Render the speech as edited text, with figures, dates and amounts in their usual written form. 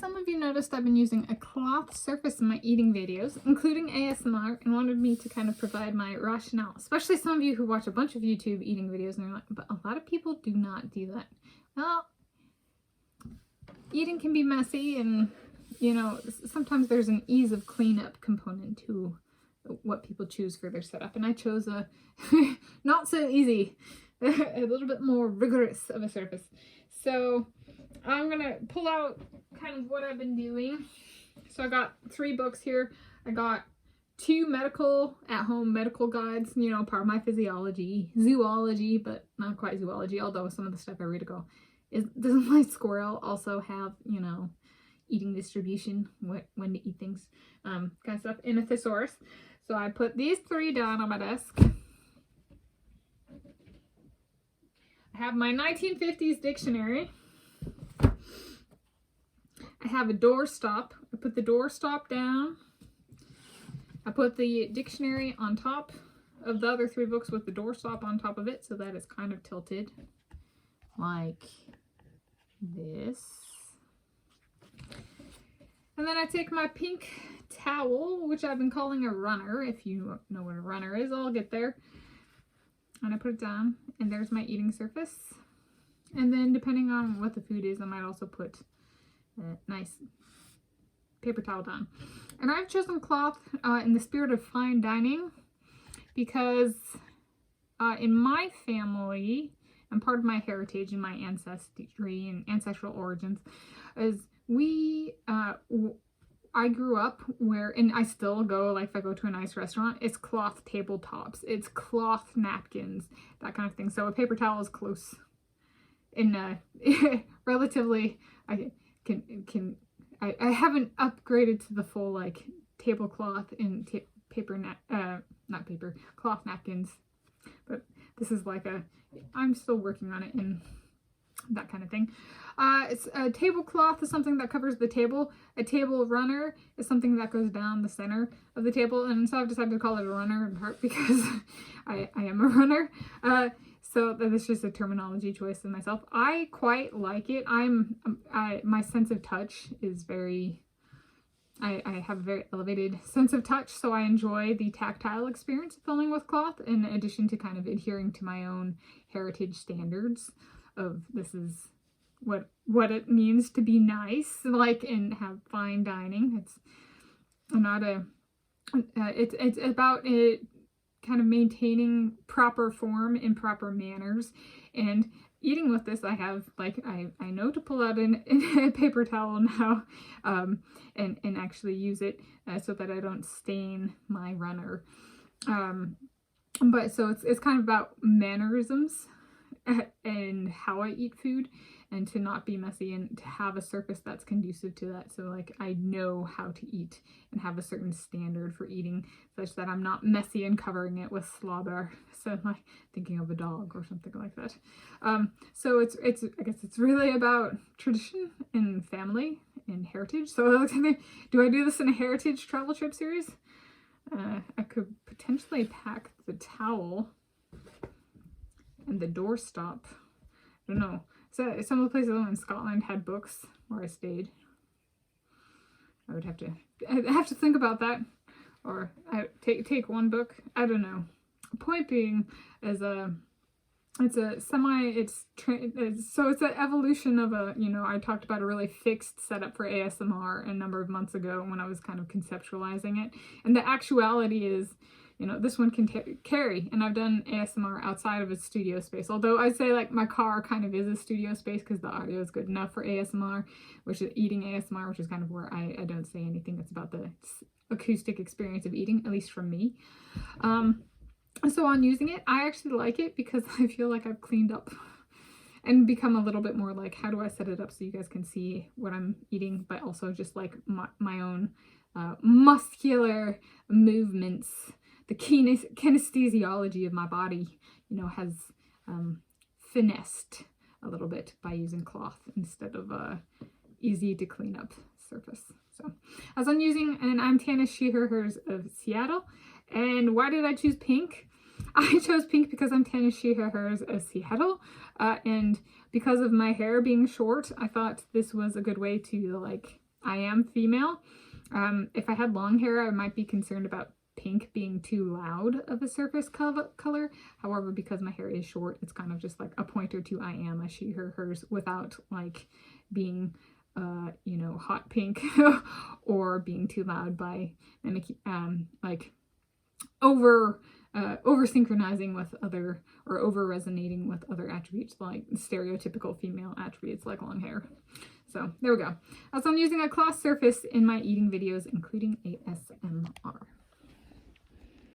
some of you noticed I've been using a cloth surface in my eating videos, including ASMR, and wanted me to kind of provide my rationale, especially some of you who watch a bunch of YouTube eating videos and you're like, but a lot of people do not do that. Well, eating can be messy, and you know, sometimes there's an ease of cleanup component to what people choose for their setup, and I chose a not so easy, a little bit more rigorous of a surface. So I'm gonna pull out kind of what I've been doing. So I got 3 books here. I got 2 medical at-home medical guides, you know, part of my physiology, zoology, but not quite zoology, although some of the stuff I read ago is, does my squirrel also have, you know, eating distribution, when to eat things, kind of stuff, in a thesaurus. So I put these 3 down on my desk. I have my 1950s dictionary. I have a doorstop. I put the doorstop down. I put the dictionary on top of the other 3 books with the doorstop on top of it so that it's kind of tilted like this. And then I take my pink towel, which I've been calling a runner. If you know what a runner is, I'll get there. And I put it down, and there's my eating surface. And then depending on what the food is, I might also put a nice paper towel down. And I've chosen cloth in the spirit of fine dining because in my family, and part of my heritage and my ancestry and ancestral origins, is I grew up where, and I still go, like if I go to a nice restaurant, it's cloth tabletops, it's cloth napkins, that kind of thing. So a paper towel is close in relatively, I haven't upgraded to the full like tablecloth and cloth napkins, but this is like I'm still working on it and that kind of thing. It's a tablecloth is something that covers the table. A table runner is something that goes down the center of the table, and so I've decided to call it a runner in part because I am a runner. So that's just a terminology choice in myself. I quite like it. My sense of touch is very, I have a very elevated sense of touch, so I enjoy the tactile experience of filming with cloth, in addition to kind of adhering to my own heritage standards of this is what it means to be nice, like, and have fine dining. It's not it's about it kind of maintaining proper form and proper manners. And eating with this, I have like I know to pull out a paper towel now, and actually use it so that I don't stain my runner. But so it's kind of about mannerisms and how I eat food, and to not be messy, and to have a surface that's conducive to that. So like I know how to eat and have a certain standard for eating, such that I'm not messy and covering it with slobber. So I'm like thinking of a dog or something like that. So it's I guess it's really about tradition and family and heritage. So do I do this in a heritage travel trip series? I could potentially pack the towel and the doorstop. I don't know. So some of the places in Scotland had books where I stayed. I'd have to think about that, or take one book. I don't know. Point being is it's an evolution of I talked about a really fixed setup for ASMR a number of months ago when I was kind of conceptualizing it, and the actuality is, this one can carry, and I've done ASMR outside of a studio space. Although I'd say like my car kind of is a studio space because the audio is good enough for ASMR, which is eating ASMR, which is kind of where I don't say anything that's about the acoustic experience of eating, at least from me. So on using it, I actually like it because I feel like I've cleaned up and become a little bit more like, how do I set it up so you guys can see what I'm eating, but also just like my own muscular movements. The kinesthesiology of my body, has finessed a little bit by using cloth instead of a easy to clean up surface. So as I'm using, and I'm Tanis Coralee of Seattle. And why did I choose pink? I chose pink because I'm Tanis Coralee of Seattle, and because of my hair being short, I thought this was a good way to like I am female. If I had long hair, I might be concerned about pink being too loud of a surface color. However, because my hair is short, it's kind of just like a pointer to I am, a she, her, hers, without like being you know, hot pink or being too loud by mimicking, like over synchronizing with other, or over resonating with other attributes, like stereotypical female attributes like long hair. So there we go. Also, I'm using a cloth surface in my eating videos, including ASMR.